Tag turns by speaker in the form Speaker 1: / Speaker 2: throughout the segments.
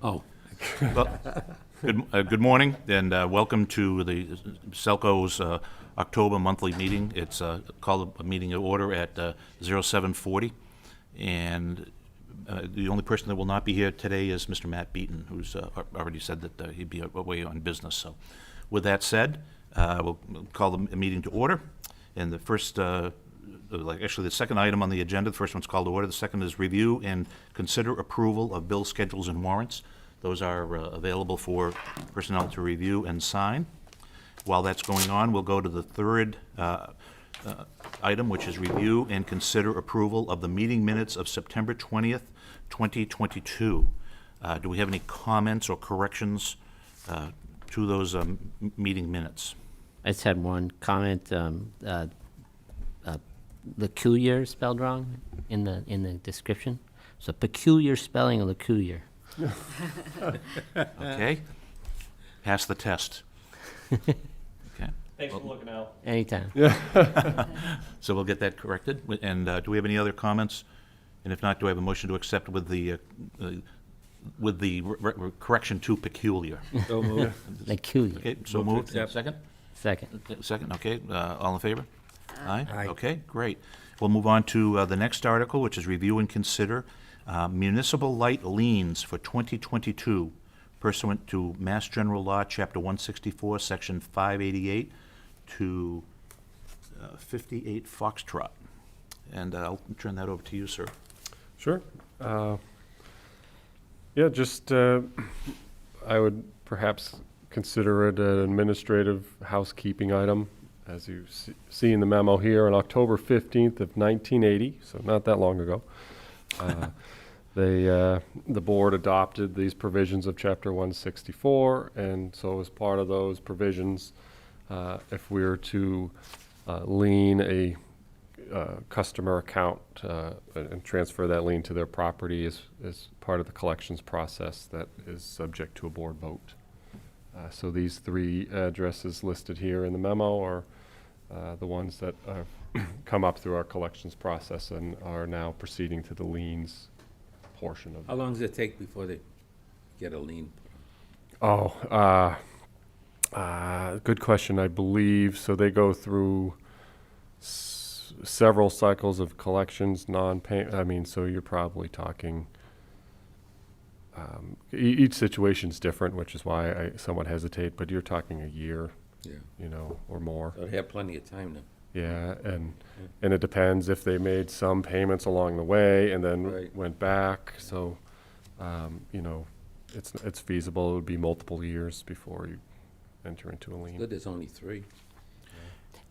Speaker 1: Oh,
Speaker 2: Well, good morning, and welcome to the SELCO's October monthly meeting. It's called a meeting of order at 0740, and the only person that will not be here today is Mr. Matt Beaton, who's already said that he'd be away on business. So with that said, we'll call the meeting to order, and the first actually, the second item on the agenda, the first one's called to order. The second is review and consider approval of bill schedules and warrants. Those are available for personnel to review and sign. While that's going on, we'll go to the third item, which is review and consider approval of the meeting minutes of September 20th, 2022. Do we have any comments or corrections to those meeting minutes?
Speaker 3: I just had one comment. Peculiar spelled wrong in the description. So peculiar spelling of peculiar.
Speaker 2: Okay. Pass the test. Okay.
Speaker 4: Thanks for looking out.
Speaker 3: Anytime.
Speaker 2: So we'll get that corrected. And do we have any other comments? And if not, do I have a motion to accept with the correction to peculiar?
Speaker 1: so moved.
Speaker 3: Peculiar.
Speaker 2: Okay, so
Speaker 1: Move to
Speaker 2: moved.
Speaker 1: accept.
Speaker 2: Second?
Speaker 3: Second.
Speaker 2: Second, okay. All in favor? Aye.
Speaker 1: Aye.
Speaker 2: Okay, great. We'll move on to the next article, which is review and consider municipal light liens for 2022 pursuant to Mass General Law, Chapter 164, Section 588 to 58 Foxtrot. And I'll turn that over to you, sir.
Speaker 4: Sure. Yeah, just, I would perhaps consider it an administrative housekeeping item. As you see in the memo here, on October 15th of 1980, so not that long ago, the board adopted these provisions of Chapter 164, and so as part of those provisions, if we were to lien a customer account and transfer that lien to their property as part of the collections process, that is subject to a board vote. So these three addresses listed here in the memo are the ones that have come up through our collections process and are now proceeding to the liens portion of
Speaker 1: How long does it take before they get a lien?
Speaker 4: good question. I believe so. They go through several cycles of collections, non-pay. I mean, so you're probably talking. Each situation's different, which is why I somewhat hesitate. But you're talking a year,
Speaker 1: Yeah.
Speaker 4: or more.
Speaker 1: So they have plenty of time to.
Speaker 4: Yeah, and it depends if they made some payments along the way and then
Speaker 1: Right.
Speaker 4: went back. So, it's feasible. It would be multiple years before you enter into a lien.
Speaker 1: Good, there's only three.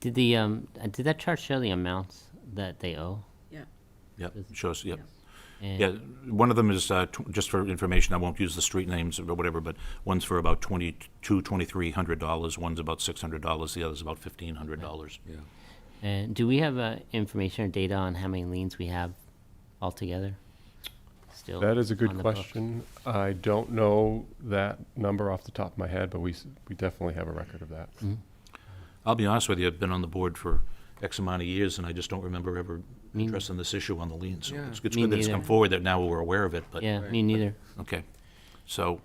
Speaker 3: Did that chart show the amounts that they owe?
Speaker 2: Yep, shows, yep.
Speaker 3: And
Speaker 2: Yeah, one of them is, just for information, I won't use the street names or whatever, but one's for about $2,300, one's about $600, the other's about $1,500.
Speaker 1: Yeah.
Speaker 3: And do we have information or data on how many liens we have altogether? Still
Speaker 4: That is a good
Speaker 3: on the books?
Speaker 4: question. I don't know that number off the top of my head, but we definitely have a record of that.
Speaker 3: Mhm.
Speaker 2: I'll be honest with you, I've been on the board for X amount of years, and I just don't remember ever
Speaker 3: Me-
Speaker 2: addressing this issue on the lien. So
Speaker 1: Yeah.
Speaker 2: it's
Speaker 3: Me
Speaker 2: good that it's come
Speaker 3: neither.
Speaker 2: forward that now we're aware of it, but.
Speaker 3: Yeah,
Speaker 1: Right.
Speaker 3: me neither.
Speaker 2: Okay, so,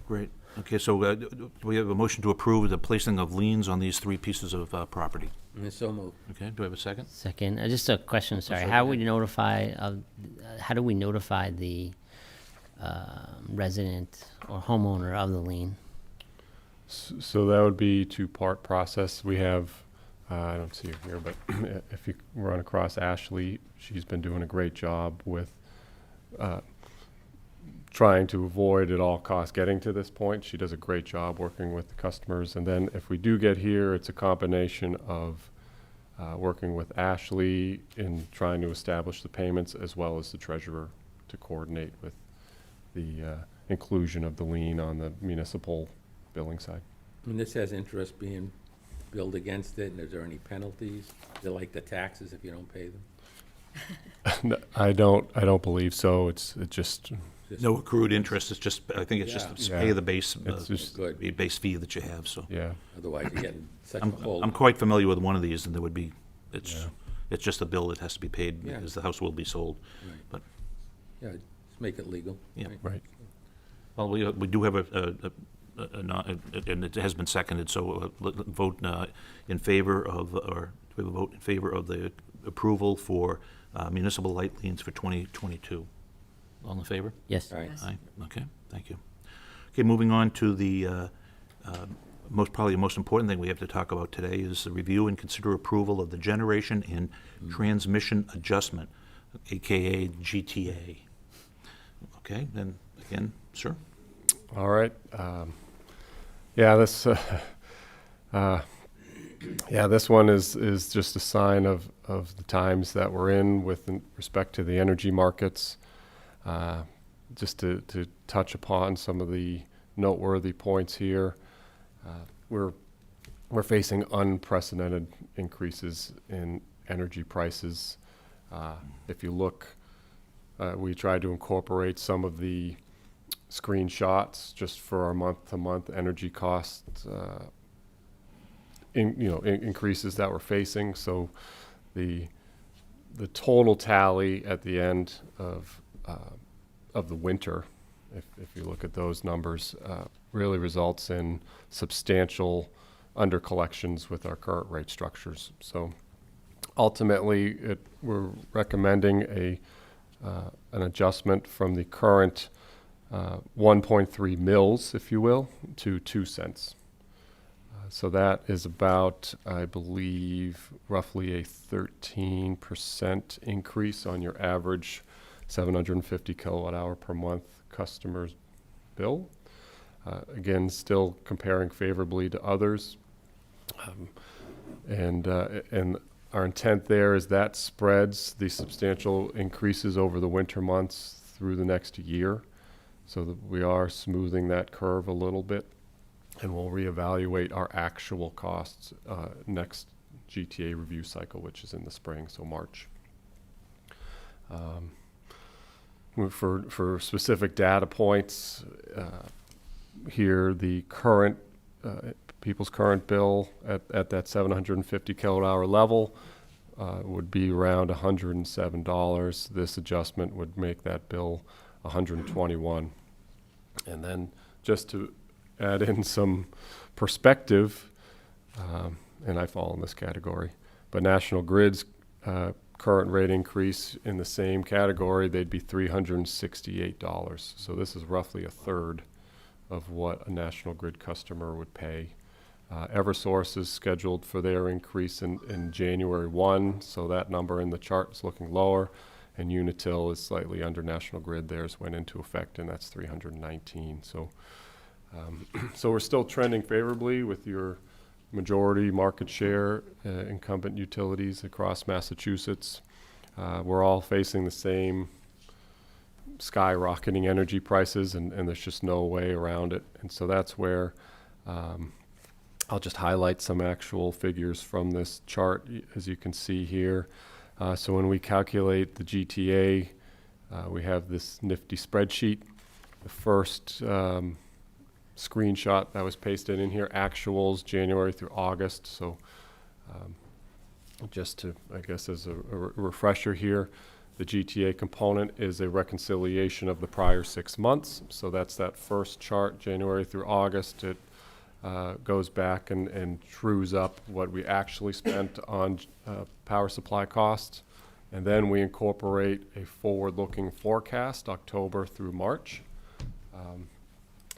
Speaker 2: great. Okay, so do we have a motion to approve the placing of liens on these three pieces of property?
Speaker 1: And it's so moved.
Speaker 2: Okay, do I have a second?
Speaker 3: Second, just a question, sorry.
Speaker 2: sorry,
Speaker 3: How
Speaker 2: go
Speaker 3: we notify, how do we notify the resident or homeowner of the lien?
Speaker 4: So that would be two-part process. We have, I don't see her here, but if you run across Ashley, she's been doing a great job with trying to avoid at all costs getting to this point. She does a great job working with the customers. And then if we do get here, it's a combination of working with Ashley in trying to establish the payments as well as the treasurer to coordinate with the inclusion of the lien on the municipal billing side.
Speaker 1: And this has interest being billed against it, and is there any penalties? Is it like the taxes if you don't pay them?
Speaker 4: No, I don't believe so. It just,
Speaker 2: No accrued interest, it's just, I think it's
Speaker 1: Yeah.
Speaker 2: just
Speaker 4: Yeah.
Speaker 2: pay the base,
Speaker 4: It's just-
Speaker 1: Good.
Speaker 2: the base fee that you have, so.
Speaker 4: yeah.
Speaker 1: Otherwise, you're getting such a
Speaker 2: I'm
Speaker 1: hole.
Speaker 2: quite familiar with one of these, and there would be, it's
Speaker 4: Yeah.
Speaker 2: just a bill that has to be paid
Speaker 1: Yeah.
Speaker 2: because the house will be sold.
Speaker 1: Right.
Speaker 2: But
Speaker 1: Yeah, Just make it legal.
Speaker 2: Yeah.
Speaker 4: Right.
Speaker 2: Well, we do have and it has been seconded, so vote in favor of, or do we have a vote in favor of the approval for municipal light liens for 2022? All in favor?
Speaker 3: Yes.
Speaker 1: All right.
Speaker 2: Aye, okay, thank you. Okay, moving on to the probably the most important thing we have to talk about today is the review and consider approval of the generation and transmission adjustment, AKA GTA. Okay, then again, sir?
Speaker 4: All right. Yeah, this this one is just a sign of the times that we're in with respect to the energy markets. Just to touch upon some of the noteworthy points here, we're facing unprecedented increases in energy prices. If you look, we tried to incorporate some of the screenshots just for our month-to-month energy costs, increases that we're facing. So the total tally at the end of the winter, if you look at those numbers, really results in substantial undercollections with our current rate structures. So ultimately, we're recommending an adjustment from the current 1.3 mils, if you will, to 2 cents. So that is about, I believe, roughly a 13% increase on your average 750 kilowatt hour per month customer's bill. Again, still comparing favorably to others. And our intent there is that spreads the substantial increases over the winter months through the next year, so that we are smoothing that curve a little bit, and we'll reevaluate our actual costs next GTA review cycle, which is in the spring, so March. For specific data points, here the current people's current bill at that 750 kilowatt hour level would be around $107. This adjustment would make that bill $121. And then just to add in some perspective, and I fall in this category, but National Grid's current rate increase in the same category, they'd be $368. So this is roughly a third of what a National Grid customer would pay. Eversource is scheduled for their increase in January 1, so that number in the chart is looking lower, and Unitil is slightly under National Grid. Theirs went into effect, and that's 319. So, so we're still trending favorably with your majority market share incumbent utilities across Massachusetts. We're all facing the same skyrocketing energy prices, and there's just no way around it. And so that's where I'll just highlight some actual figures from this chart, as you can see here. So when we calculate the GTA, we have this nifty spreadsheet. The first screenshot that was pasted in here, actuals January through August. So just to, I guess, as a refresher here, the GTA component is a reconciliation of the prior 6 months. So that's that first chart, January through August. It goes back and trues up what we actually spent on power supply costs. And then we incorporate a forward-looking forecast, October through March.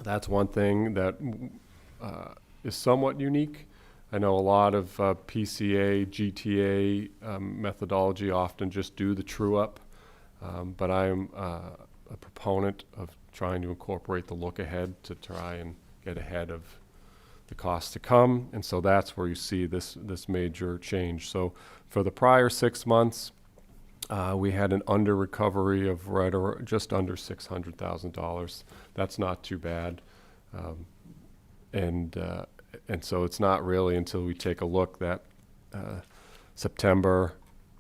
Speaker 4: That's one thing that is somewhat unique. I know a lot of PCA, GTA methodology often just do the true-up, but I'm a proponent of trying to incorporate the look-ahead to try and get ahead of the costs to come, and so that's where you see this major change. So for the prior 6 months, we had an under recovery of just under $600,000. That's not too bad, and so it's not really until we take a look that September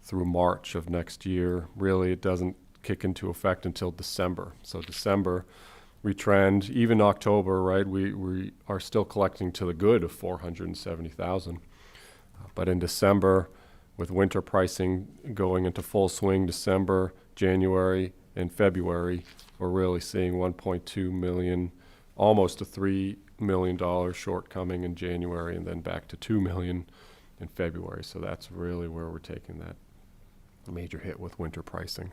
Speaker 4: through March of next year, really it doesn't kick into effect until December. So December, we trend, even October, right? We are still collecting to the good of $470,000. But in December, with winter pricing going into full swing, December, January, in February, we're really seeing 1.2 million, almost a $3 million shortcoming in January, and then back to 2 million in February. So that's really where we're taking that major hit with winter pricing.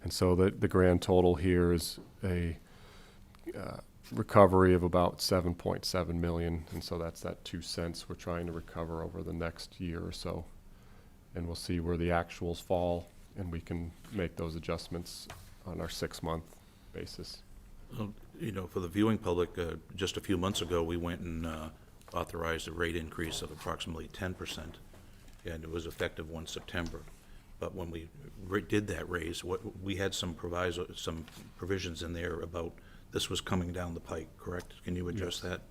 Speaker 4: And so the grand total here is a recovery of about 7.7 million. And so that's that 2 cents we're trying to recover over the next year or so. And we'll see where the actuals fall, and we can make those adjustments on our 6-month basis.
Speaker 2: Well, you know, for the viewing public, just a few months ago, we went and authorized a rate increase of approximately 10%, and it was effective 1 September. But when we did that raise, we had some provisions in there about this was coming down the pike, correct? Can you address that,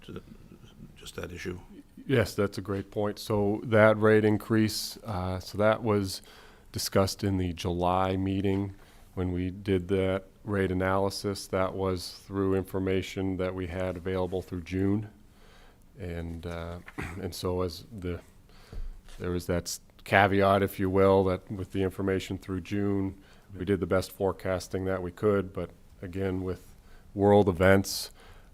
Speaker 2: just that issue?
Speaker 4: Yes, that's a great point. So that rate increase, so that was discussed in the July meeting when we did that rate analysis. That was through information that we had available through June. And so there was that caveat, if you will, that with the information through June, we did the best forecasting that we could. But again, with world events,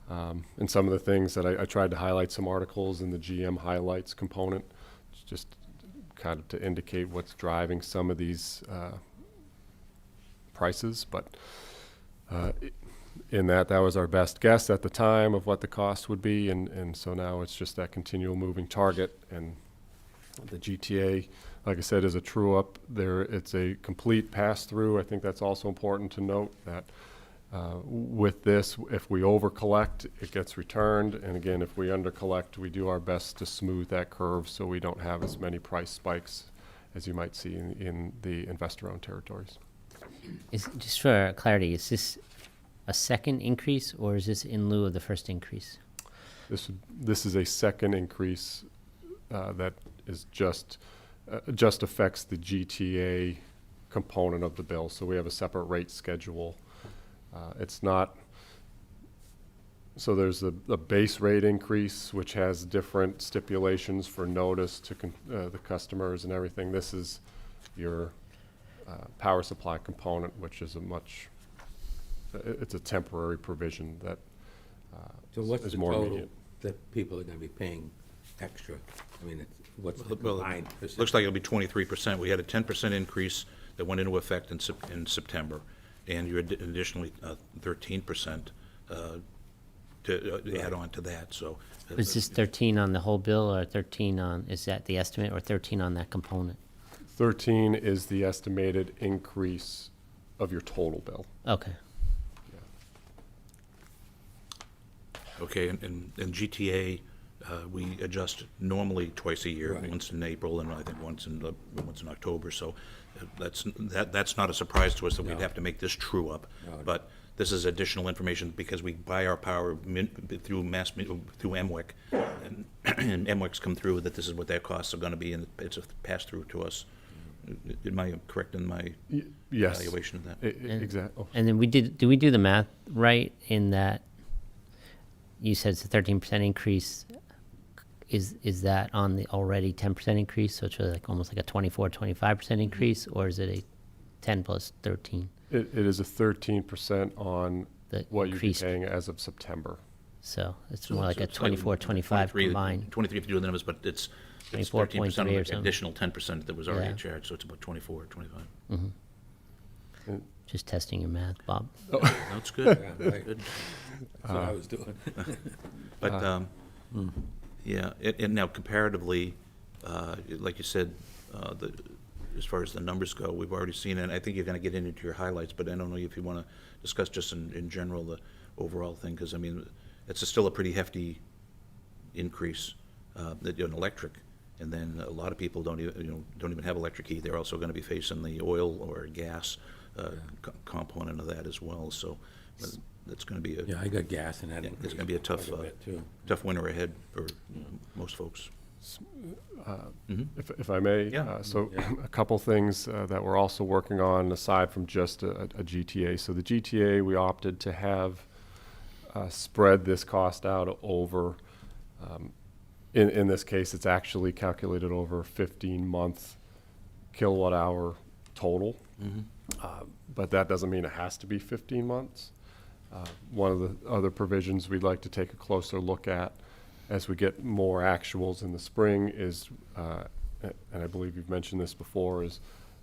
Speaker 4: and some of the things that I tried to highlight some articles in the GM highlights component, just kind of to indicate what's driving some of these prices. But in that was our best guess at the time of what the cost would be. And so now it's just that continual moving target. And the GTA, like I said, is a true up there. It's a complete pass through. I think that's also important to note that with this, if we over collect, it gets returned. And again, if we under collect, we do our best to smooth that curve so we don't have as many price spikes as you might see in the investor-owned territories.
Speaker 3: Just for clarity, is this a second increase, or is this in lieu of the first increase?
Speaker 4: This is a second increase that is just affects the GTA component of the bill. So we have a separate rate schedule. It's not, so there's the base rate increase, which has different stipulations for notice to the customers and everything. This is your power supply component, which is it's a temporary provision that
Speaker 1: So what's
Speaker 4: is
Speaker 1: the
Speaker 4: more
Speaker 1: total
Speaker 4: immediate.
Speaker 1: that people are gonna be paying extra? I mean, what's the
Speaker 2: Well,
Speaker 1: combined percentage?
Speaker 2: looks like it'll be 23%. We had a 10% increase that went into effect in September, and you're additionally 13% to add on to that, so.
Speaker 3: Is this 13 on the whole bill, or 13 on, is that the estimate, or 13 on that component?
Speaker 4: 13 is the estimated increase of your total bill.
Speaker 3: Okay.
Speaker 2: Okay, and GTA, we adjust normally twice a year,
Speaker 1: Right.
Speaker 2: once in April and I think once in October. So that's not a surprise to us that we'd
Speaker 1: No.
Speaker 2: have to make this true up.
Speaker 1: No.
Speaker 2: But this is additional information because we buy our power through MWEC, and MWEC's come through that this is what their costs are going to be, and it's a pass through to us. Am I correct in my
Speaker 4: Yes.
Speaker 2: evaluation of that?
Speaker 4: Exactly.
Speaker 3: And then do we do the math right in that you said it's a 13% increase? Is that on the already 10% increase? So it's really like almost like a 25% increase, or is it a 10 plus 13?
Speaker 4: It is a 13% on
Speaker 3: The
Speaker 4: what you'd be
Speaker 3: increased.
Speaker 4: paying as of September.
Speaker 3: So it's
Speaker 2: So-
Speaker 3: more like
Speaker 2: so
Speaker 3: a
Speaker 2: it's slightly
Speaker 3: 24, 25
Speaker 2: 23
Speaker 3: combined.
Speaker 2: 23 if you do the numbers, but it's
Speaker 3: 24.3
Speaker 2: 13%
Speaker 3: or
Speaker 2: of the
Speaker 3: something.
Speaker 2: additional 10% that was already
Speaker 3: Yeah.
Speaker 2: charged, so it's about 24, 25.
Speaker 3: Just testing your math, Bob.
Speaker 2: No, it's good.
Speaker 1: Yeah, right.
Speaker 2: Good.
Speaker 1: That's what I was doing.
Speaker 2: But, yeah, and now comparatively, like you said, as far as the numbers go, we've already seen it. I think you're going to get into your highlights, but I don't know if you want to discuss just in general the overall thing, because, I mean, it's still a pretty hefty increase that in electric. And then a lot of people don't even have electric heat. They're also going to be facing the oil or gas component of that as well. So that's going to be
Speaker 1: Yeah, I got gas and that.
Speaker 2: it's going to be a tough,
Speaker 1: quite a bit, too.
Speaker 2: tough winter ahead for most folks.
Speaker 4: If I may,
Speaker 2: Yeah.
Speaker 4: so
Speaker 1: Yeah.
Speaker 4: a couple things that we're also working on aside from just a GTA. So the GTA, we opted to have spread this cost out over, in this case, it's actually calculated over 15-month kilowatt hour total. But that doesn't mean it has to be 15 months. One of the other provisions we'd like to take a closer look at as we get more actuals in the spring is, and I believe you've mentioned this before, is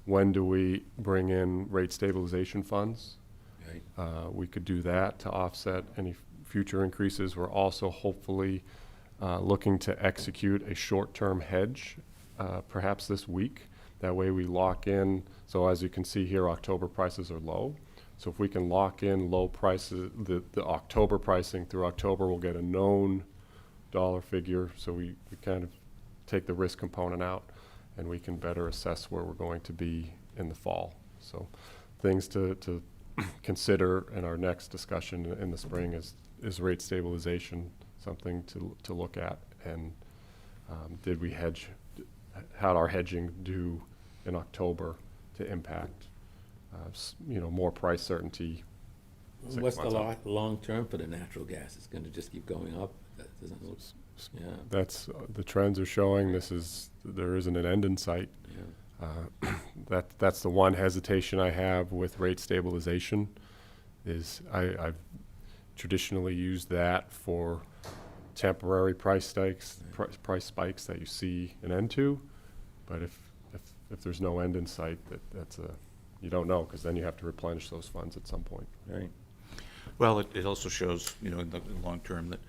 Speaker 4: when do we bring in rate stabilization funds?
Speaker 1: Right.
Speaker 4: We could do that to offset any future increases. We're also hopefully looking to execute a short-term hedge, perhaps this week. That way we lock in, so as you can see here, October prices are low. So if we can lock in low prices, the October pricing through October, we'll get a known dollar figure. So we kind of take the risk component out, and we can better assess where we're going to be in the fall. So things to consider in our next discussion in the spring is rate stabilization, something to look at, and did we hedge, how'd our hedging do in October to impact more price certainty.
Speaker 1: What's the
Speaker 4: 6 months out.
Speaker 1: long term for the natural gas? It's going to just keep going up? That doesn't look, yeah.
Speaker 4: That's, the trends are showing there isn't an end in sight.
Speaker 1: Yeah.
Speaker 4: That's the one hesitation I have with rate stabilization is I've traditionally used that for temporary price spikes, price spikes that you see an end to. But if there's no end in sight, you don't know, because then you have to replenish those funds at some point.
Speaker 1: Right.
Speaker 2: Well, it also shows, in the long term that,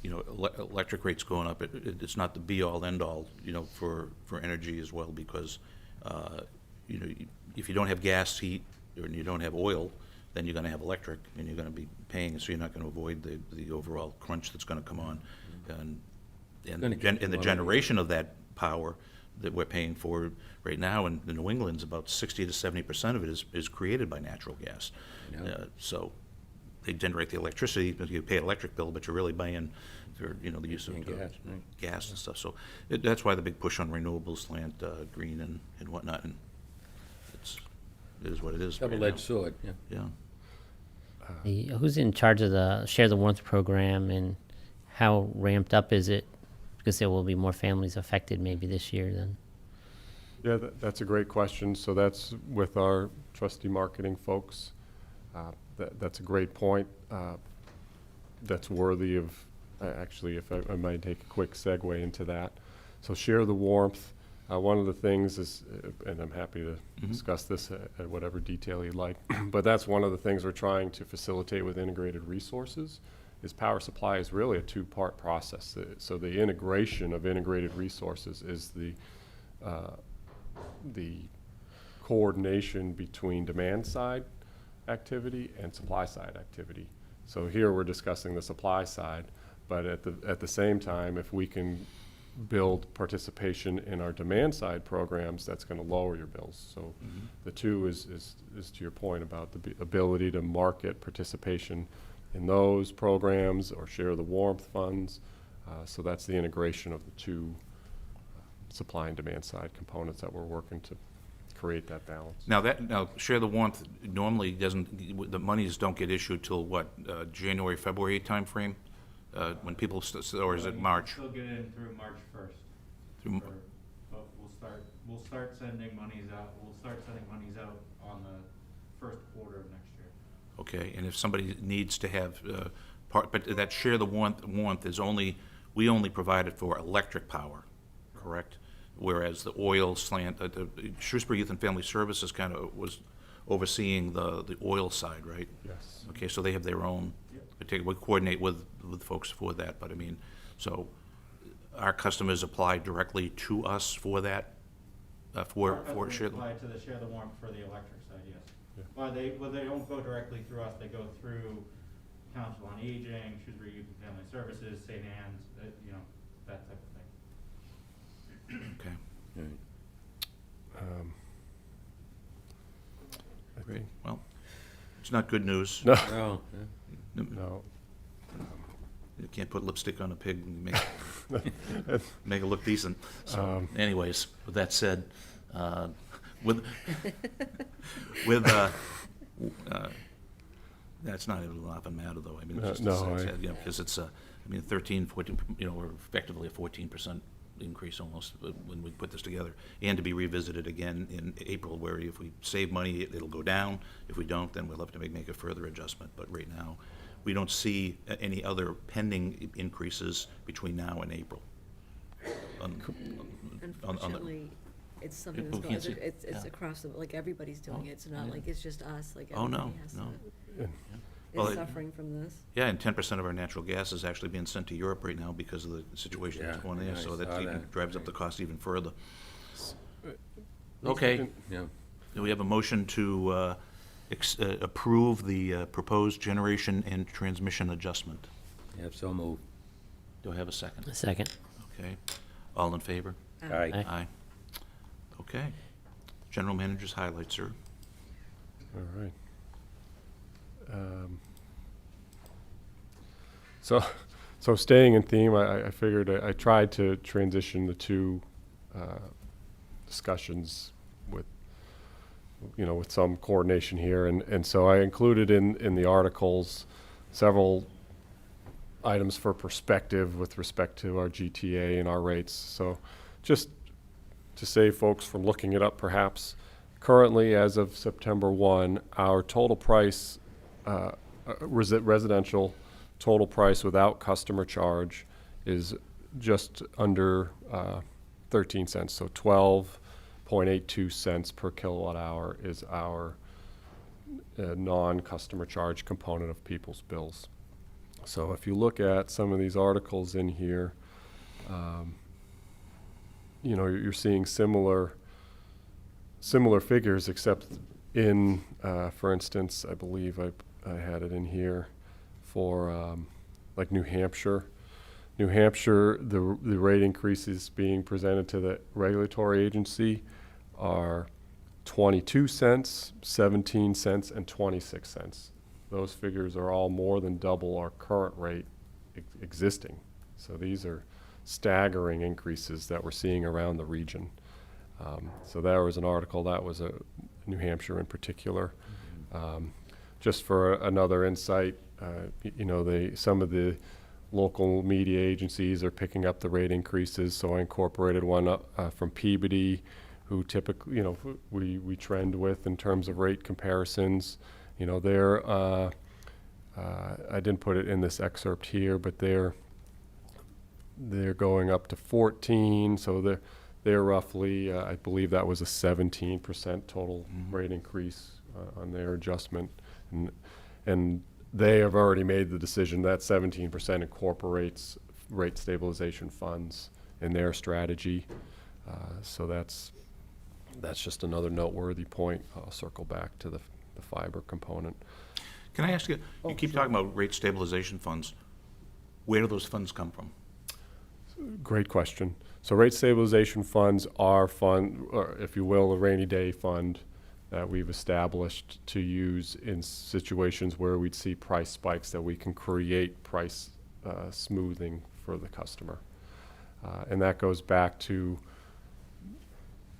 Speaker 2: electric rates going up, it's not the be-all, end-all, for energy as well, because, if you don't have gas, heat, or you don't have oil, then you're gonna have electric, and you're gonna be paying, so you're not gonna avoid the overall crunch that's gonna come on. And
Speaker 1: Gonna keep
Speaker 2: the
Speaker 1: going.
Speaker 2: generation of that power that we're paying for right now in New England's about 60 to 70% of it is created by natural gas.
Speaker 1: Yeah.
Speaker 2: So they generate the electricity, but you pay an electric bill, but you're really paying for, the use of
Speaker 1: And gas, right.
Speaker 2: gas and stuff. So that's why the big push on renewables, plant green and whatnot, and it is what it is right now.
Speaker 1: Double-edged sword, yeah.
Speaker 2: Yeah.
Speaker 3: Who's in charge of the Share the Warmth program, and how ramped up is it? Because there will be more families affected maybe this year than.
Speaker 4: Yeah, that's a great question. So that's with our trustee marketing folks. That's a great point. That's worthy of, actually, if I might take a quick segue into that. So Share the Warmth. One of the things is, and I'm happy to discuss this at whatever detail you'd like, but that's one of the things we're trying to facilitate with integrated resources. Is power supply is really a two-part process. So the integration of integrated resources is the coordination between demand-side activity and supply-side activity. So here we're discussing the supply side, but at the same time, if we can build participation in our demand-side programs, that's going to lower your bills. So the two is to your point about the ability to market participation in those programs or Share the Warmth funds. So that's the integration of the two supply and demand side components that we're working to create that balance.
Speaker 2: Now Share the Warmth normally doesn't, the monies don't get issued till what, January, February timeframe? When people, or is it March?
Speaker 5: We'll get in through March 1st.
Speaker 2: Through-
Speaker 5: But we'll start sending monies out. We'll start sending monies out on the first quarter of next year.
Speaker 2: Okay, and if somebody needs to have but that Share the Warmth is we only provide it for electric power, correct? Whereas the oil slant, the Shrewsbury Youth and Family Services kind of was overseeing the oil side, right?
Speaker 4: Yes.
Speaker 2: Okay, so they have their own, we coordinate with folks for that, but I mean, so our customers apply directly to us for that, for
Speaker 5: Our
Speaker 2: Share
Speaker 5: customers
Speaker 2: the.
Speaker 5: apply to the Share the Warmth for the electric side, yes.
Speaker 4: Yeah.
Speaker 5: Well, they don't go directly through us. They go through Council on Aging, Shrewsbury Youth and Family Services, St. Anne's, that type of thing.
Speaker 2: Okay.
Speaker 1: Right.
Speaker 4: I
Speaker 2: Okay,
Speaker 4: think,
Speaker 2: well, it's not good news.
Speaker 4: no,
Speaker 1: Oh, yeah.
Speaker 4: no.
Speaker 2: You can't put lipstick on a pig and make it look decent. So anyways, with that said, with that's not even a matter though. I mean, it's just
Speaker 4: No,
Speaker 2: because it's 13, 14, we're effectively a 14% increase almost when we put this together, and to be revisited again in April, where if we save money, it'll go down. If we don't, then we'll have to make a further adjustment. But right now, we don't see any other pending increases between now and April.
Speaker 6: Unfortunately, it's something
Speaker 2: People
Speaker 6: that's
Speaker 2: can't
Speaker 6: going,
Speaker 2: see-
Speaker 6: it's
Speaker 2: yeah.
Speaker 6: across the, like, everybody's doing it. It's not like it's just us, like,
Speaker 2: Oh, no,
Speaker 6: everybody has
Speaker 2: no.
Speaker 6: to,
Speaker 2: Well,
Speaker 6: is suffering from this.
Speaker 2: Yeah, and 10% of our natural gas is actually being sent to Europe right now because of the situation that's
Speaker 1: Yeah,
Speaker 2: going there,
Speaker 1: yeah, I
Speaker 2: so that
Speaker 1: saw
Speaker 2: even
Speaker 1: that.
Speaker 2: drives up the cost even further.
Speaker 4: And-
Speaker 2: Okay,
Speaker 1: Yeah.
Speaker 2: do we have a motion to approve the proposed generation and transmission adjustment?
Speaker 1: Yeah, so moved.
Speaker 2: Do I have a second?
Speaker 3: A second.
Speaker 2: Okay, all in favor?
Speaker 1: Aye.
Speaker 3: Aye.
Speaker 2: Aye. Okay. General manager's highlights, sir.
Speaker 4: All right. So staying in theme, I figured I tried to transition the two discussions with, with some coordination here. And so I included in the articles several items for perspective with respect to our GTA and our rates. So just to save folks from looking it up perhaps, currently as of September 1, our total price, residential total price without customer charge is just under 13 cents. So 12.82 cents per kilowatt hour is our non-customer charge component of people's bills. So if you look at some of these articles in here, you're seeing similar figures, except in, for instance, I believe I had it in here for like New Hampshire. New Hampshire, the rate increases being presented to the regulatory agency are 22 cents, 17 cents, and 26 cents. Those figures are all more than double our current rate existing. So these are staggering increases that we're seeing around the region. So there was an article that was New Hampshire in particular. Just for another insight, some of the local media agencies are picking up the rate increases. So I incorporated one from Peabody, who typically, we trend with in terms of rate comparisons. They're, I didn't put it in this excerpt here, but they're going up to 14. So they're roughly, I believe that was a 17% total rate increase on their adjustment. And they have already made the decision that 17% incorporates rate stabilization funds in their strategy. So that's just another noteworthy point. I'll circle back to the fiber component.
Speaker 2: Can I ask you, you keep talking about rate stabilization funds. Where do those funds come from?
Speaker 4: Great question. So rate stabilization funds are or if you will, a rainy day fund that we've established to use in situations where we'd see price spikes, that we can create price smoothing for the customer. And that goes back to,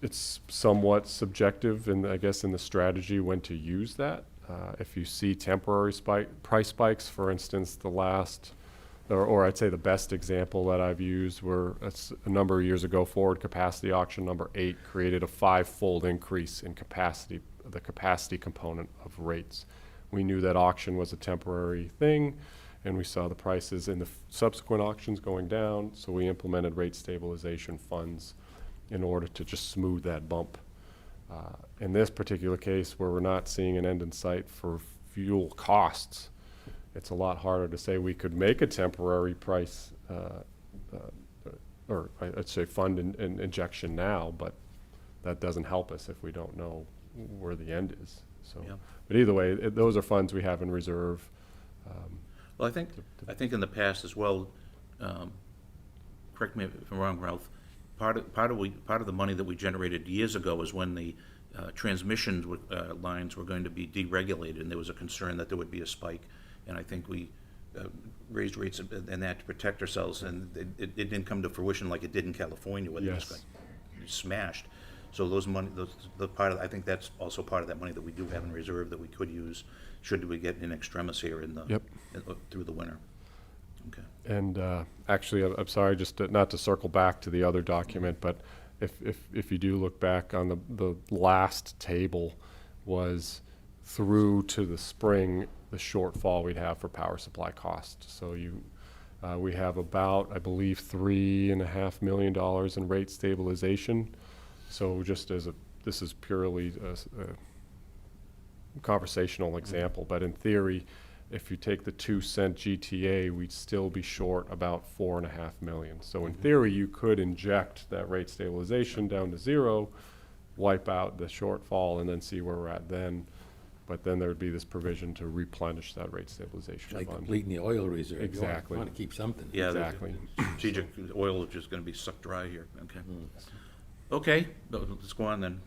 Speaker 4: it's somewhat subjective, and I guess in the strategy when to use that. If you see temporary price spikes, for instance, the last, or I'd say the best example that I've used were a number of years ago, forward capacity auction number 8 created a 5-fold increase in capacity, the capacity component of rates. We knew that auction was a temporary thing, and we saw the prices in the subsequent auctions going down, so we implemented rate stabilization funds in order to just smooth that bump. In this particular case, where we're not seeing an end in sight for fuel costs, it's a lot harder to say we could make a temporary price, or I'd say fund and injection now, but that doesn't help us if we don't know where the end is. So,
Speaker 2: Yeah.
Speaker 4: But either way, those are funds we have in reserve.
Speaker 2: Well, I think in the past as well, correct me if I'm wrong, Ralph, part of the money that we generated years ago was when the transmission lines were going to be deregulated, and there was a concern that there would be a spike. And I think we raised rates and that to protect ourselves, and it didn't come to fruition like it did in California, where it
Speaker 4: Yes.
Speaker 2: just got smashed. So I think that's also part of that money that we do have in reserve that we could use should we get in extremis here through the winter. Okay.
Speaker 4: And actually, I'm sorry, just not to circle back to the other document, but if you do look back on the last table was through to the spring, the shortfall we'd have for power supply cost. So we have about, I believe, $3.5 million in rate stabilization. So just this is purely a conversational example, but in theory, if you take the 2-cent GTA, we'd still be short about $4.5 million. So in theory, you could inject that rate stabilization down to zero, wipe out the shortfall, and then see where we're at then. But then there would be this provision to replenish that rate stabilization
Speaker 1: Like
Speaker 4: fund.
Speaker 1: completing the oil reserve.
Speaker 4: Exactly.
Speaker 1: You want to keep something.
Speaker 2: Yeah, the
Speaker 4: Exactly.
Speaker 2: strategic oil is just gonna be sucked dry here, okay. Okay, let's go on then.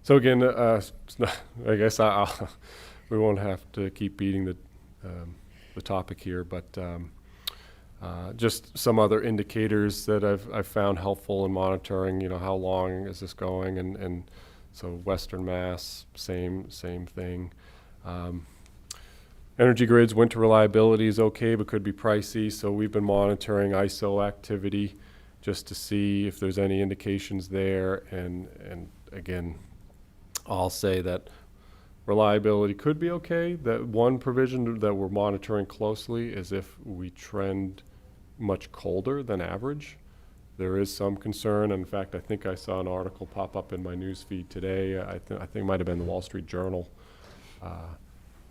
Speaker 4: So again, I guess we won't have to keep beating the topic here, but just some other indicators that I've found helpful in monitoring. How long is this going? And so Western Mass, same thing. Energy grids, winter reliability is okay, but could be pricey. So we've been monitoring ISO activity just to see if there's any indications there. And again, I'll say that reliability could be okay. That one provision that we're monitoring closely is if we trend much colder than average. There is some concern. In fact, I think I saw an article pop up in my news feed today. I think it might have been the Wall Street Journal,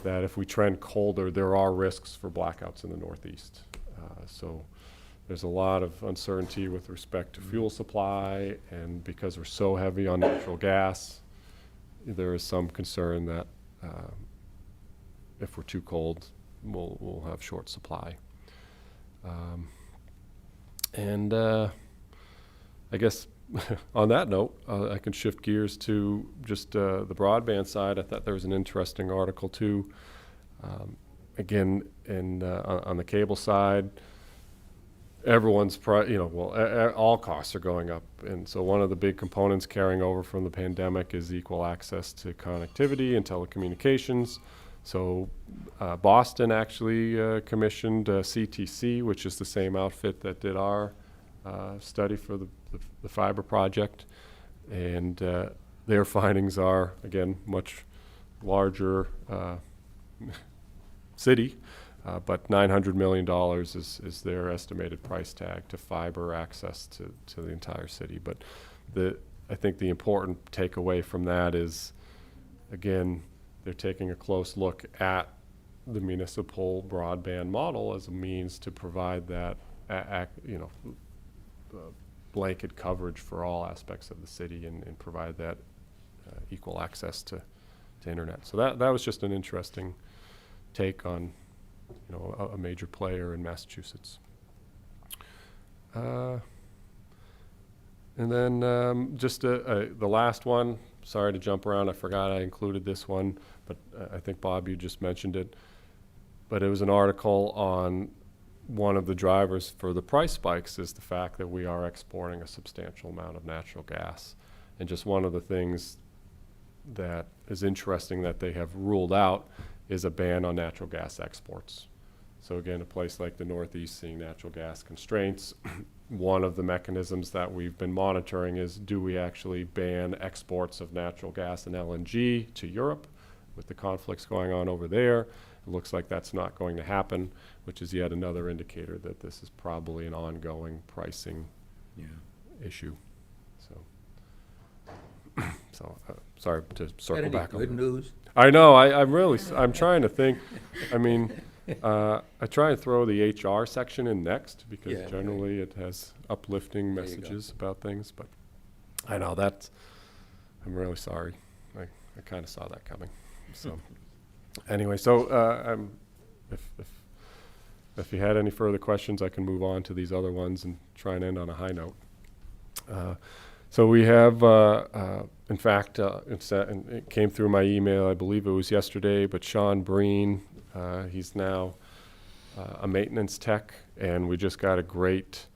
Speaker 4: that if we trend colder, there are risks for blackouts in the Northeast. So there's a lot of uncertainty with respect to fuel supply, and because we're so heavy on natural gas, there is some concern that if we're too cold, we'll have short supply. And I guess on that note, I can shift gears to just the broadband side. I thought there was an interesting article too. Again, on the cable side, everyone's all costs are going up, and so one of the big components carrying over from the pandemic is equal access to connectivity and telecommunications. So Boston actually commissioned CTC, which is the same outfit that did our study for the fiber project, and their findings are, again, much larger city, but $900 million is their estimated price tag to fiber access to the entire city. But I think the important takeaway from that is, again, they're taking a close look at the municipal broadband model as a means to provide that, blanket coverage for all aspects of the city and provide that equal access to internet. So that was just an interesting take on a major player in Massachusetts. And then just the last one, sorry to jump around, I forgot I included this one, but I think, Bob, you just mentioned it. But it was an article on one of the drivers for the price spikes is the fact that we are exporting a substantial amount of natural gas. And just one of the things that is interesting that they have ruled out is a ban on natural gas exports. So again, a place like the Northeast seeing natural gas constraints, one of the mechanisms that we've been monitoring is, do we actually ban exports of natural gas and LNG to Europe with the conflicts going on over there? It looks like that's not going to happen, which is yet another indicator that this is probably an ongoing pricing issue. So, sorry to circle back on
Speaker 1: Good
Speaker 4: that.
Speaker 1: news?
Speaker 4: I know. I'm trying to think. I mean, I try and throw the HR section in next because
Speaker 1: Yeah,
Speaker 4: generally it has uplifting
Speaker 1: There you go.
Speaker 4: messages about things. But I know I'm really sorry. I kind of saw that coming. So anyway, so if you had any further questions, I can move on to these other ones and try and end on a high note. So we have, in fact, it came through my email, I believe it was yesterday, but Sean Breen, he's now a maintenance tech, and we just got a great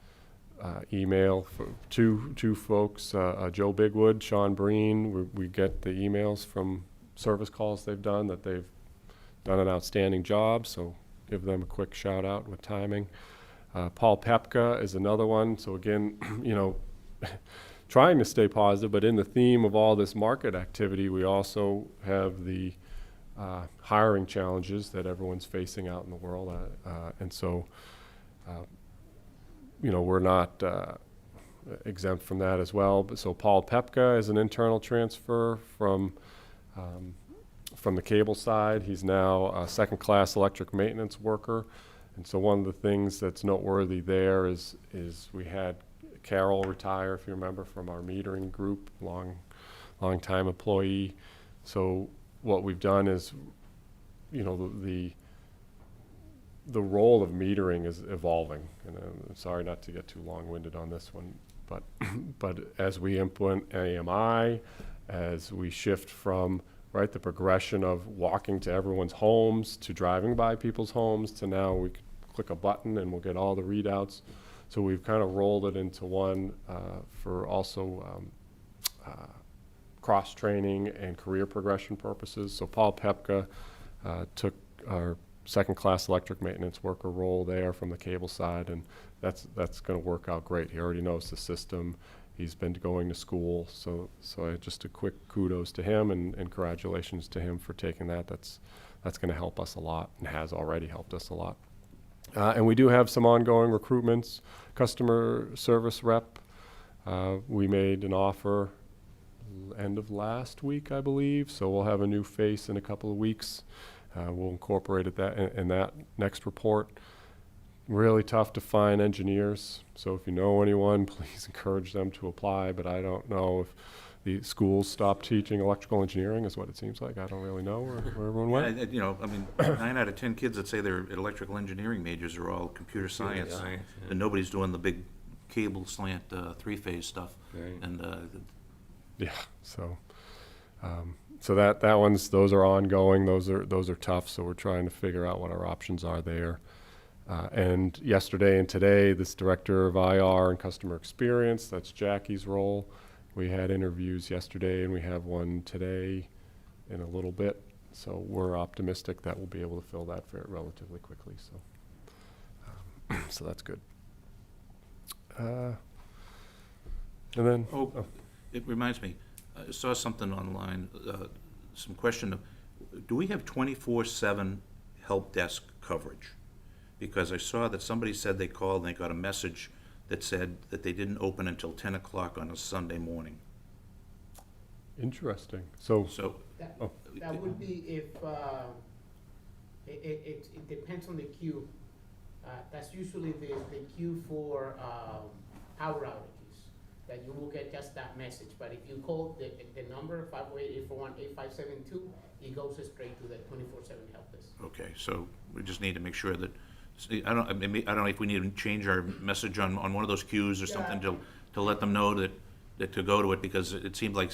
Speaker 4: email from two folks, Joe Bigwood, Sean Breen. We get the emails from service calls they've done that they've done an outstanding job, so give them a quick shout out with timing. Paul Pepka is another one. So again, trying to stay positive, but in the theme of all this market activity, we also have the hiring challenges that everyone's facing out in the world. And so, we're not exempt from that as well. But so Paul Pepka is an internal transfer from the cable side. He's now a second-class electric maintenance worker. And so one of the things that's noteworthy there is we had Carol retire, if you remember, from our metering group, long time employee. So what we've done is, the role of metering is evolving. And I'm sorry not to get too long-winded on this one, but as we implement AMI, as we shift from the progression of walking to everyone's homes to driving by people's homes to now we click a button and we'll get all the readouts. So we've kind of rolled it into one for also cross-training and career progression purposes. So Paul Pepka took our second-class electric maintenance worker role there from the cable side, and that's going to work out great. He already knows the system. He's been going to school, so just a quick kudos to him and congratulations to him for taking that. That's going to help us a lot and has already helped us a lot. And we do have some ongoing recruitments. Customer service rep, we made an offer end of last week, I believe, so we'll have a new face in a couple of weeks. We'll incorporate it in that next report. Really tough to find engineers, so if you know anyone, please encourage them to apply, but I don't know if the schools stopped teaching electrical engineering is what it seems like. I don't really know where everyone went.
Speaker 2: Yeah, 9 out of 10 kids that say they're electrical engineering majors are all computer science.
Speaker 1: science, yeah.
Speaker 2: And nobody's doing the big cable slant three-phase stuff.
Speaker 1: Right.
Speaker 2: And
Speaker 4: Yeah, so those are ongoing. Those are tough. So we're trying to figure out what our options are there. And yesterday and today, this director of IR and customer experience, that's Jackie's role. We had interviews yesterday, and we have one today in a little bit. So we're optimistic that we'll be able to fill that relatively quickly. So that's good. And then
Speaker 2: it reminds me, I saw something online, some question of, do we have 24/7 help desk coverage? Because I saw that somebody said they called and they got a message that said that they didn't open until 10 o'clock on a Sunday morning.
Speaker 4: interesting. So
Speaker 7: That would be if, it depends on the queue. That's usually the queue for power outages, that you will get just that message. But if you call the number 508-841-8572, it goes straight to the 24/7 help desk.
Speaker 2: Okay, so we just need to make sure that, I don't know if we need to change our message on one of those queues or something to let them know that to go to it, because it seemed like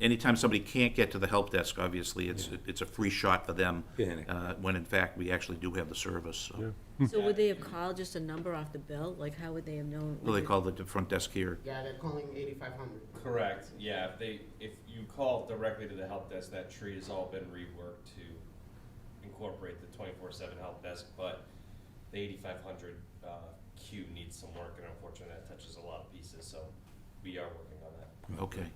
Speaker 2: anytime somebody can't get to the help desk, obviously, it's a free shot for them,
Speaker 1: Yeah.
Speaker 2: when in fact, we actually do have the service, so.
Speaker 4: yeah.
Speaker 6: So would they have called just a number off the bill? Like, how would they have known?
Speaker 2: Well, they call the front desk here.
Speaker 7: Yeah, they're calling 8500.
Speaker 8: Correct, yeah, if you call directly to the help desk, that tree has all been reworked to incorporate the 24/7 help desk, but the 8500 queue needs some work, and unfortunately that touches a lot of pieces, so we are working on that.
Speaker 2: Okay.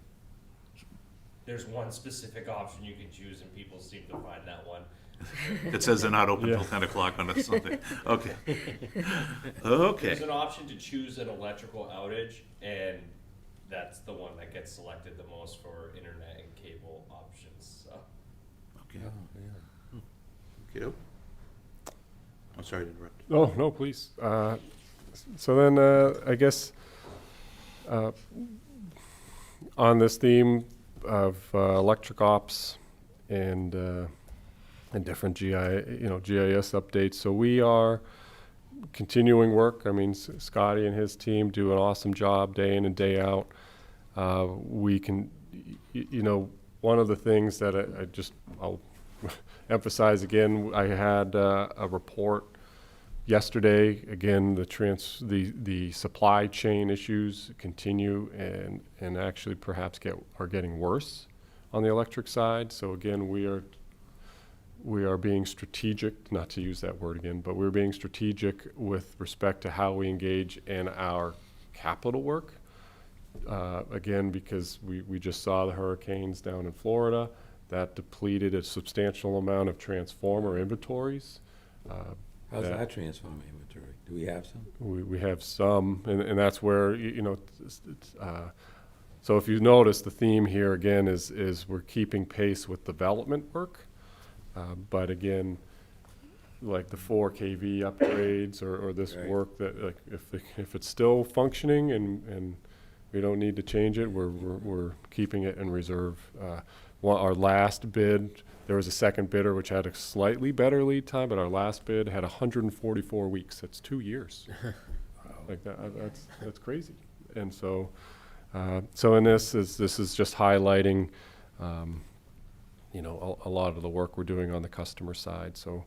Speaker 8: There's one specific option you can choose, and people seem to find that one.
Speaker 2: It says they're not open
Speaker 4: Yeah.
Speaker 2: till 10 o'clock on a Sunday. Okay. Okay.
Speaker 8: There's an option to choose an electrical outage, and that's the one that gets selected the most for internet and cable options, so.
Speaker 2: Okay.
Speaker 1: Oh, yeah.
Speaker 2: Kiddo? I'm sorry to interrupt.
Speaker 4: Oh, no, please. So then, I guess, on this theme of electric ops and different GIS updates, so we are continuing work. I mean, Scotty and his team do an awesome job day in and day out. We can, one of the things that I'll emphasize again, I had a report yesterday. Again, the supply chain issues continue and actually perhaps are getting worse on the electric side. So again, we are we are being strategic, not to use that word again, but we're being strategic with respect to how we engage in our capital work. Again, because we just saw the hurricanes down in Florida, that depleted a substantial amount of transformer inventories.
Speaker 1: How's
Speaker 4: that-
Speaker 1: our transformer inventory? Do we have some?
Speaker 4: We have some, and that's where, so if you notice, the theme here again is we're keeping pace with development work. But again, like the 4 kV upgrades or this
Speaker 1: Right.
Speaker 4: work that, like, if it's still functioning and we don't need to change it, we're keeping it in reserve. Our last bid, there was a second bidder which had a slightly better lead time, but our last bid had 144 weeks. That's 2 years. Like that's crazy. And so in this is just highlighting, a lot of the work we're doing on the customer side. So,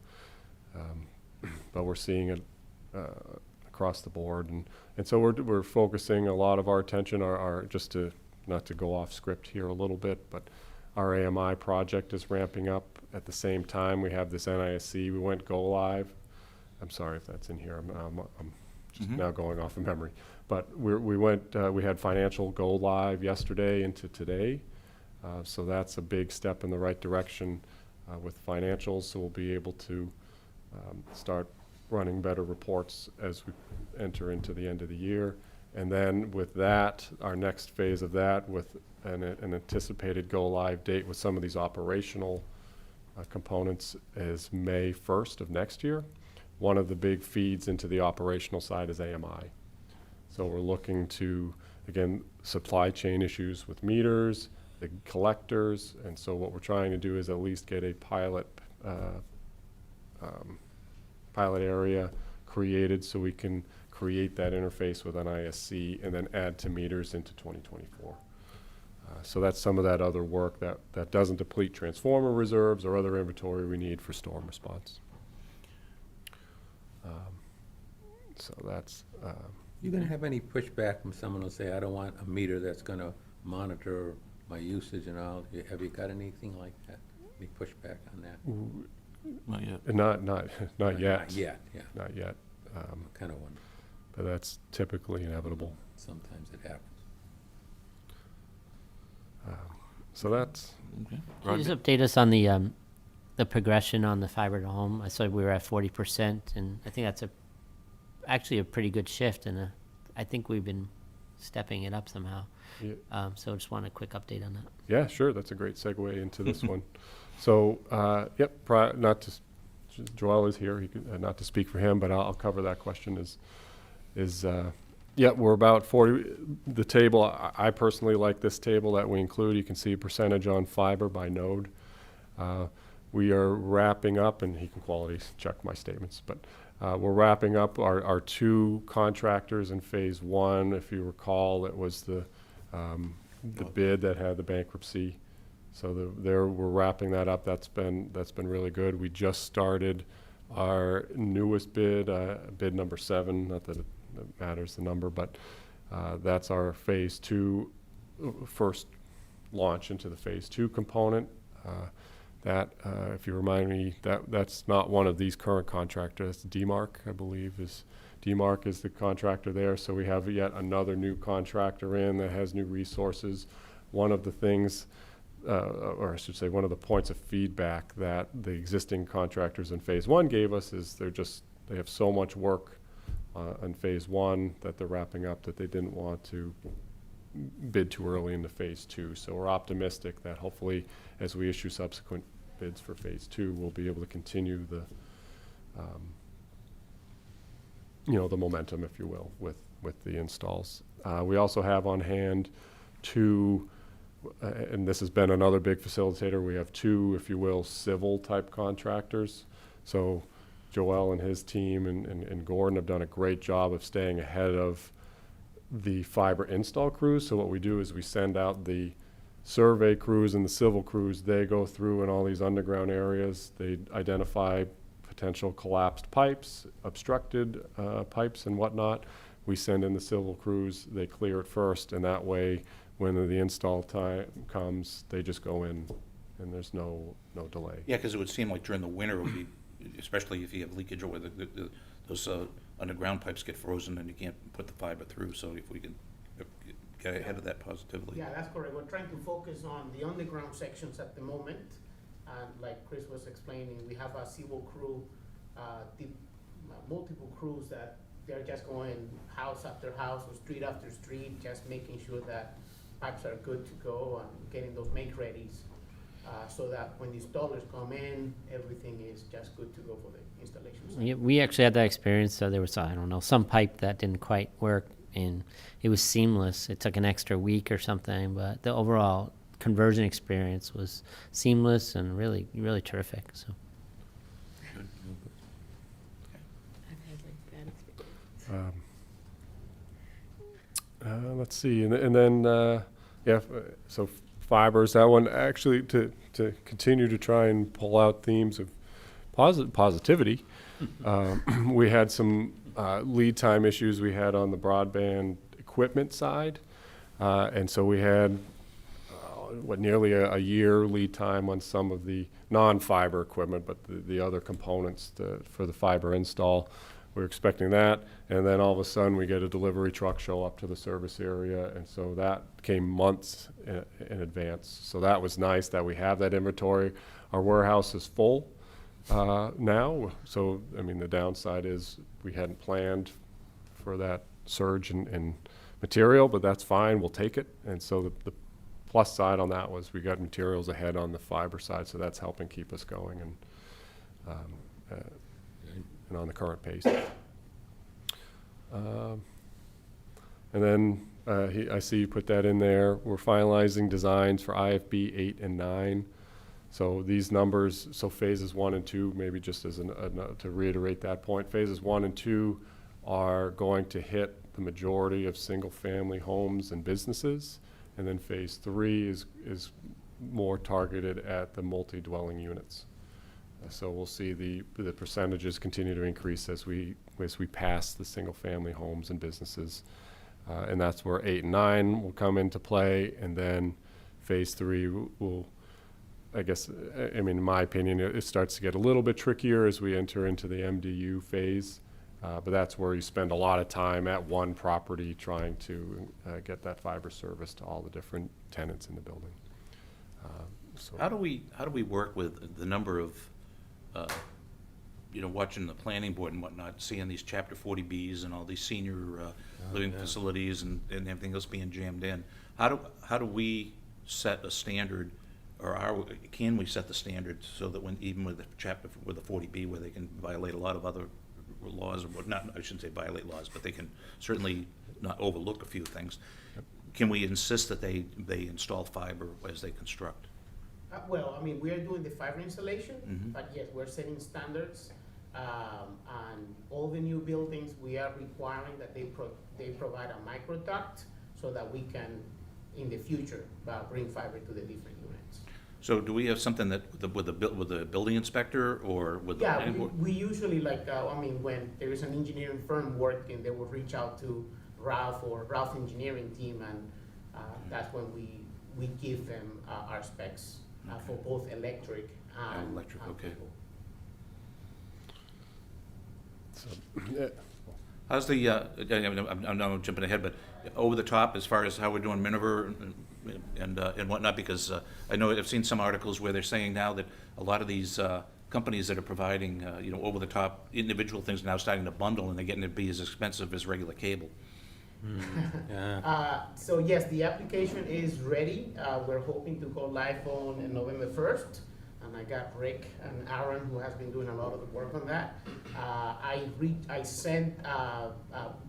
Speaker 4: but we're seeing it across the board, and so we're focusing a lot of our attention. Our just to not to go off script here a little bit, but our AMI project is ramping up at the same time. We have this NISC. We went go live. I'm sorry if that's in here. I'm just now going off of memory. But we had financial go live yesterday into today. So that's a big step in the right direction with financials. So we'll be able to start running better reports as we enter into the end of the year. And then with that, our next phase of that with an anticipated go live date with some of these operational components is May 1st of next year. One of the big feeds into the operational side is AMI. So we're looking to, again, supply chain issues with meters, the collectors, and so what we're trying to do is at least get a pilot area created so we can create that interface with NISC and then add to meters into 2024. So that's some of that other work that doesn't deplete transformer reserves or other inventory we need for storm response. So that's...
Speaker 1: You gonna have any pushback from someone who'll say, I don't want a meter that's gonna monitor my usage and all? Have you got anything like that? Any pushback on that?
Speaker 2: Not yet.
Speaker 4: Not yet.
Speaker 1: Not yet, yeah.
Speaker 4: Not yet.
Speaker 1: Kind of wonder.
Speaker 4: But that's typically inevitable.
Speaker 1: Sometimes it happens.
Speaker 4: So that's...
Speaker 2: Okay.
Speaker 3: Can you just update us on the progression on the fiber to home? I saw we were at 40%, and I think that's actually a pretty good shift, and I think we've been stepping it up somehow.
Speaker 4: Yeah.
Speaker 3: So just want a quick update on that.
Speaker 4: Yeah, sure. That's a great segue into this one. So, Joel is here. He could, not to speak for him, but I'll cover that question. We're about 40. The table, I personally like this table that we include. You can see a percentage on fiber by node. We are wrapping up, and he can quality check my statements, but we're wrapping up our 2 contractors in phase 1. If you recall, it was the bid that had the bankruptcy. So we're wrapping that up. That's been really good. We just started our newest bid, bid number 7. Not that it matters the number, but that's our phase 2 first launch into the phase 2 component. If you remind me, that's not one of these current contractors. DMARC, I believe, DMARC is the contractor there. So we have yet another new contractor in that has new resources. One of the things, or I should say, one of the points of feedback that the existing contractors in phase 1 gave us is they have so much work in phase 1 that they're wrapping up that they didn't want to bid too early into phase 2. So we're optimistic that hopefully as we issue subsequent bids for phase 2, we'll be able to continue the the momentum, if you will, with the installs. We also have on hand 2, and this has been another big facilitator. We have 2, if you will, civil type contractors. So Joel and his team and Gordon have done a great job of staying ahead of the fiber install crews. So what we do is we send out the survey crews and the civil crews. They go through in all these underground areas. They identify potential collapsed pipes, obstructed pipes and whatnot. We send in the civil crews. They clear it first, and that way when the install time comes, they just go in and there's no delay.
Speaker 2: Yeah, because it would seem like during the winter, it would be, especially if you have leakage or those underground pipes get frozen and you can't put the fiber through, so if we can get ahead of that positively.
Speaker 7: Yeah, that's correct. We're trying to focus on the underground sections at the moment. And like Chris was explaining, we have a civil crew, multiple crews that they're just going house after house or street after street, just making sure that pipes are good to go and getting those make-readies, so that when the installers come in, everything is just good to go for the installation.
Speaker 3: We actually had that experience. So there was, I don't know, some pipe that didn't quite work, and it was seamless. It took an extra week or something, but the overall conversion experience was seamless and really, really terrific. So.
Speaker 6: I've had like bad experience.
Speaker 4: Let's see, and then so fibers. That one actually to continue to try and pull out themes of positivity. We had some lead time issues we had on the broadband equipment side, and so we had nearly a year lead time on some of the non-fiber equipment, but the other components for the fiber install. We're expecting that, and then all of a sudden we get a delivery truck show up to the service area, and so that came months in advance. So that was nice that we have that inventory. Our warehouse is full now, so I mean the downside is we hadn't planned for that surge in material, but that's fine, we'll take it. And so the plus side on that was we got materials ahead on the fiber side, so that's helping keep us going and on the current pace. And then I see you put that in there. We're finalizing designs for IFB 8 and 9. So these numbers, so phases 1 and 2, maybe just as to reiterate that point, phases 1 and 2 are going to hit the majority of single-family homes and businesses, and then phase 3 is more targeted at the multi-dwelling units. So we'll see the percentages continue to increase as we pass the single-family homes and businesses, and that's where 8 and 9 will come into play, and then phase 3 will, I guess, I mean, in my opinion, it starts to get a little bit trickier as we enter into the MDU phase, but that's where you spend a lot of time at one property trying to get that fiber service to all the different tenants in the building. So
Speaker 2: How do we work with the number of watching the planning board and whatnot, seeing these Chapter 40Bs and all these senior living facilities and everything else being jammed in? How do we set a standard, or can we set the standard so that when even with the 40B, where they can violate a lot of other laws, or not, I shouldn't say violate laws, but they can certainly not overlook a few things. Can we insist that they install fiber as they construct?
Speaker 7: Well, I mean, we are doing the fiber installation, but yes, we're setting standards. And all the new buildings, we are requiring that they provide a micro duct so that we can, in the future, bring fiber to the different units.
Speaker 2: So do we have something that with the building inspector or with the planning board?
Speaker 7: We usually when there is an engineering firm working, they will reach out to Ralph or Ralph engineering team, and that's when we give them our specs for both electric and
Speaker 2: electric, okay.
Speaker 7: cable.
Speaker 4: So,
Speaker 2: How's the, I'm not jumping ahead, but over the top as far as how we're doing Miniver and whatnot, because I know I've seen some articles where they're saying now that a lot of these companies that are providing, over the top individual things are now starting to bundle, and they're getting to be as expensive as regular cable.
Speaker 7: So yes, the application is ready. We're hoping to go live on November 1st. And I got Rick and Aaron, who has been doing a lot of the work on that.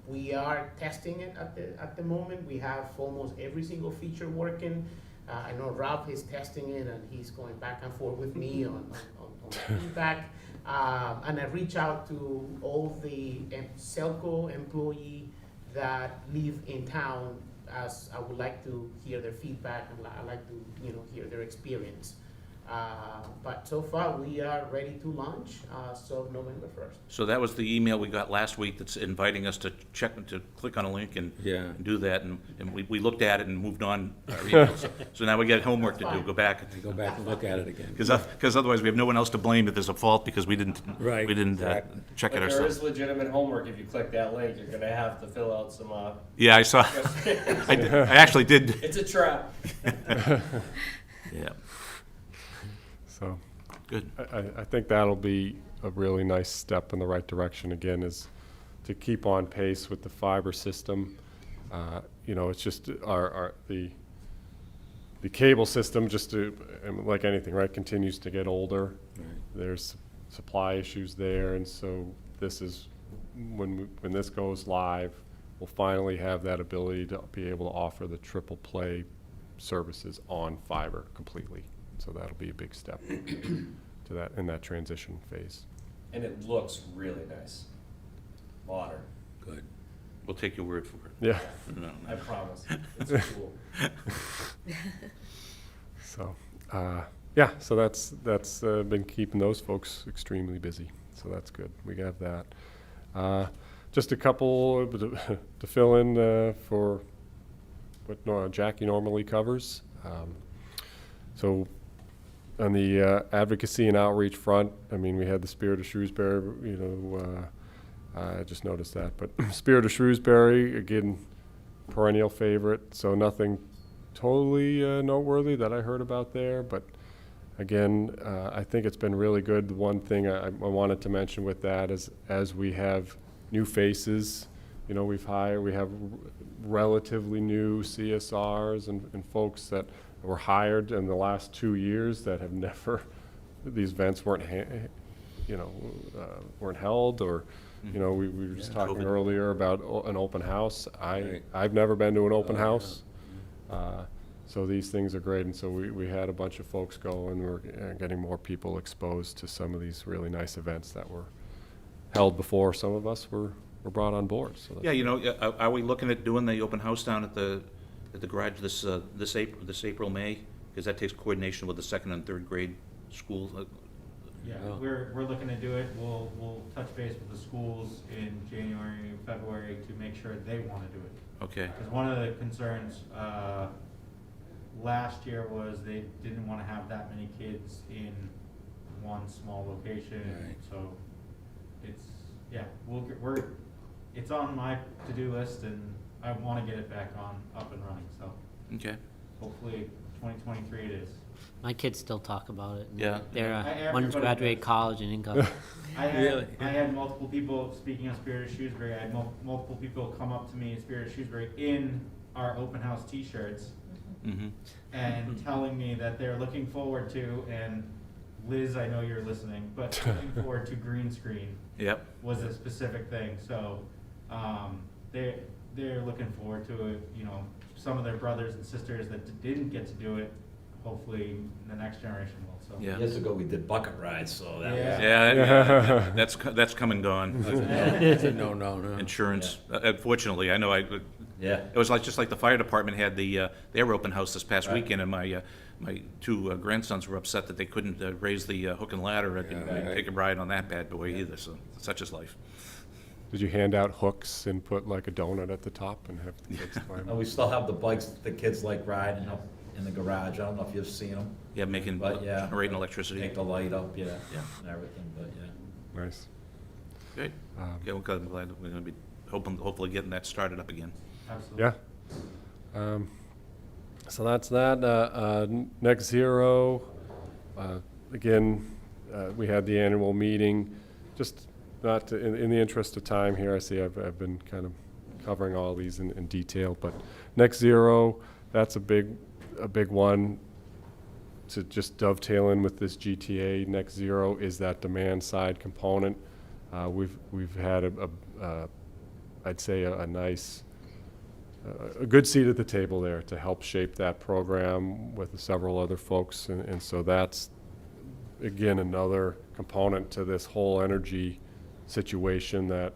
Speaker 7: We are testing it at the moment. We have almost every single feature working. I know Ralph is testing it, and he's going back and forth with me on feedback. And I reach out to all the SELCO employees that live in town, as I would like to hear their feedback, and I like to hear their experience. But so far, we are ready to launch, so November 1st.
Speaker 2: So that was the email we got last week that's inviting us to click on a link and
Speaker 1: Yeah.
Speaker 2: do that, and we looked at it and moved on our emails. So now we got homework to do, go back.
Speaker 1: Go back and look at it again.
Speaker 2: Because otherwise we have no one else to blame if there's a fault because we didn't
Speaker 1: Right, exactly.
Speaker 2: check it
Speaker 8: But there
Speaker 2: ourselves.
Speaker 8: is legitimate homework. If you click that link, you're gonna have to fill out some,
Speaker 2: Yeah, I saw, I actually did,
Speaker 8: it's a trap.
Speaker 2: yeah,
Speaker 4: So
Speaker 2: good.
Speaker 4: I think that'll be a really nice step in the right direction again, is to keep on pace with the fiber system. You know, it's just the cable system, just to, like anything, right, continues to get older.
Speaker 1: Right.
Speaker 4: There's supply issues there, and so this is, when this goes live, we'll finally have that ability to be able to offer the triple play services on fiber completely. So that'll be a big step to that, in that transition phase.
Speaker 8: And it looks really nice. Modern,
Speaker 1: Good.
Speaker 2: We'll take your word for it.
Speaker 4: Yeah,
Speaker 2: No,
Speaker 8: I
Speaker 2: no.
Speaker 8: promise. It's cool.
Speaker 4: so, yeah, so that's been keeping those folks extremely busy, so that's good. We have that. Just a couple to fill in for what Jackie normally covers. So on the advocacy and outreach front, I mean, we had the Spirit of Shrewsbury, you know, I just noticed that. But Spirit of Shrewsbury, again, perennial favorite, so nothing totally noteworthy that I heard about there. But again, I think it's been really good. The one thing I wanted to mention with that is, as we have new faces, you know, we have relatively new CSRs and folks that were hired in the last 2 years that have never, these events weren't held, or, you know, we were just talking
Speaker 2: COVID.
Speaker 4: earlier about an open house.
Speaker 1: Right.
Speaker 4: I've never been to an open
Speaker 1: Oh, yeah.
Speaker 4: house. So these things are great, and so we had a bunch of folks go, and we're getting more people exposed to some of these really nice events that were held before some of us were brought on board. So that's
Speaker 2: Yeah, you know, are we looking at doing the open house down at the garage this April, May? Because that takes coordination with the second and third grade school.
Speaker 5: Yeah,
Speaker 1: Oh.
Speaker 5: we're looking to do it. We'll touch base with the schools in January, February to make sure they want to do it.
Speaker 2: Okay,
Speaker 5: Because one of the concerns last year was they didn't want to have that many kids in one small location.
Speaker 1: Right.
Speaker 5: So it's, yeah, it's on my to-do list, and I want to get it back up and running. So
Speaker 2: okay.
Speaker 5: hopefully 2023 it is.
Speaker 3: My kids still talk about it.
Speaker 2: Yeah.
Speaker 3: They're,
Speaker 5: Everybody
Speaker 3: one's graduated
Speaker 5: does.
Speaker 3: college and income.
Speaker 1: Really?
Speaker 5: I had multiple people, speaking of Spirit of Shrewsbury, I had multiple people come up to me in Spirit of Shrewsbury in our open house t-shirts
Speaker 2: Mm-hmm.
Speaker 5: and telling me that they're looking forward to, and Liz, I know you're listening, but looking forward to green screen
Speaker 2: Yep.
Speaker 5: was a specific thing. So they're looking forward to it. You know, some of their brothers and sisters that didn't get to do it, hopefully the next generation will. So
Speaker 2: Yeah.
Speaker 9: Years ago, we did bucket rides, so that was.
Speaker 2: Yeah, that's come and gone.
Speaker 1: It's a no.
Speaker 2: Insurance, unfortunately, I know
Speaker 9: Yeah.
Speaker 2: it was just like the fire department had their open house this past
Speaker 9: Right.
Speaker 2: weekend, and my two grandsons were upset that they couldn't raise the hook and ladder and
Speaker 1: Yeah, right.
Speaker 2: take a ride on that bad boy either, so such is life.
Speaker 4: Did you hand out hooks and put like a donut at the top and have the kids climb?
Speaker 9: And we still have the bikes the kids like riding up in the garage. I don't know if you've seen them.
Speaker 2: Yeah, making,
Speaker 9: But, yeah.
Speaker 2: generating electricity.
Speaker 9: Take the light up, yeah,
Speaker 2: Yeah.
Speaker 9: and everything, but yeah.
Speaker 4: Nice.
Speaker 2: Great. Yeah, well, I'm glad that we're gonna be hopefully getting that started up again.
Speaker 5: absolutely.
Speaker 4: Yeah. So that's that. Next Zero, again, we had the annual meeting. Just not to, in the interest of time here, I see I've been kind of covering all these in detail, but Next Zero, that's a big one. To just dovetail in with this GTA Next Zero is that demand side component. We've had I'd say a nice, a good seat at the table there to help shape that program with several other folks. And so that's, again, another component to this whole energy situation that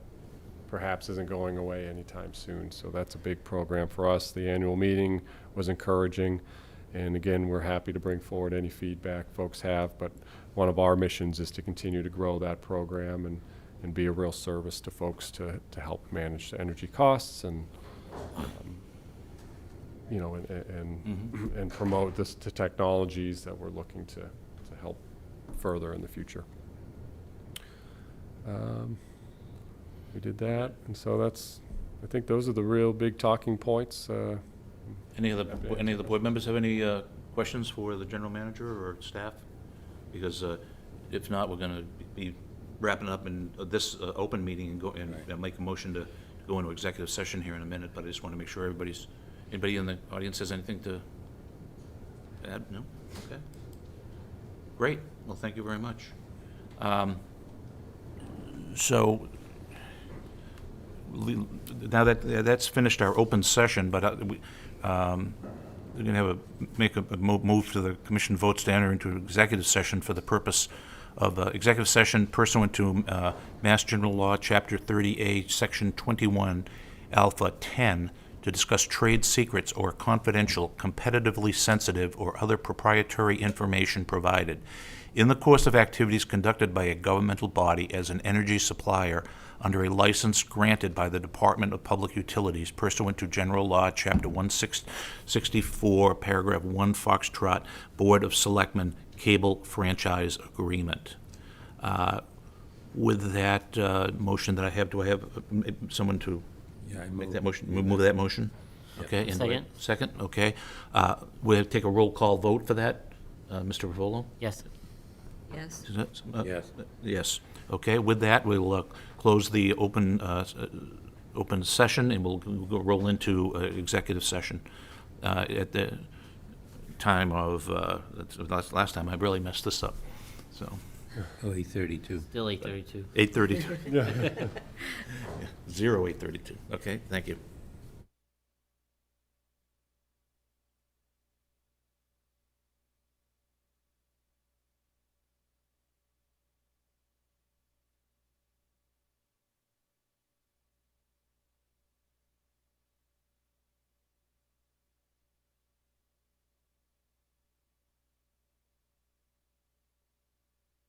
Speaker 4: perhaps isn't going away anytime soon. So that's a big program for us. The annual meeting was encouraging. And again, we're happy to bring forward any feedback folks have, but one of our missions is to continue to grow that program and be a real service to folks to help manage the energy costs and, you know, and promote this to technologies that we're looking to help further in the future. We did that, and so I think those are the real big talking points.
Speaker 2: Any of the board members have any questions for the general manager or staff? Because if not, we're going to be wrapping up in this open meeting and go and make a motion to go into executive session here in a minute, but I just want to make sure anybody in the audience has anything to add? No? Okay. Great. Well, thank you very much. So now that's finished our open session, but we're going to make a move to the commission votes to enter into executive session for the purpose of executive session pursuant to Mass General Law, Chapter 30A, Section 21, Alpha 10, to discuss trade secrets or confidential, competitively sensitive, or other proprietary information provided in the course of activities conducted by a governmental body as an energy supplier under a license granted by the Department of Public Utilities pursuant to General Law, Chapter 164, Paragraph 1, Foxtrot, Board of Selectmen Cable Franchise Agreement. With that motion that I have, do I have someone to
Speaker 1: Yeah, I
Speaker 2: make
Speaker 1: move.
Speaker 2: that motion? Move that motion? Okay. and
Speaker 3: Second.
Speaker 2: Second, okay. We'll take a roll call vote for that. Mr. Rivolo?
Speaker 3: Yes.
Speaker 6: Yes.
Speaker 2: Is that-
Speaker 1: Yes.
Speaker 2: Yes. Okay, with that, we'll close the open session, and we'll go roll into executive session at the time of, last time I really messed this up, so,
Speaker 1: Oh, 8:32.
Speaker 3: Still 8:32.
Speaker 2: 8:32. 08:32. Okay, thank you.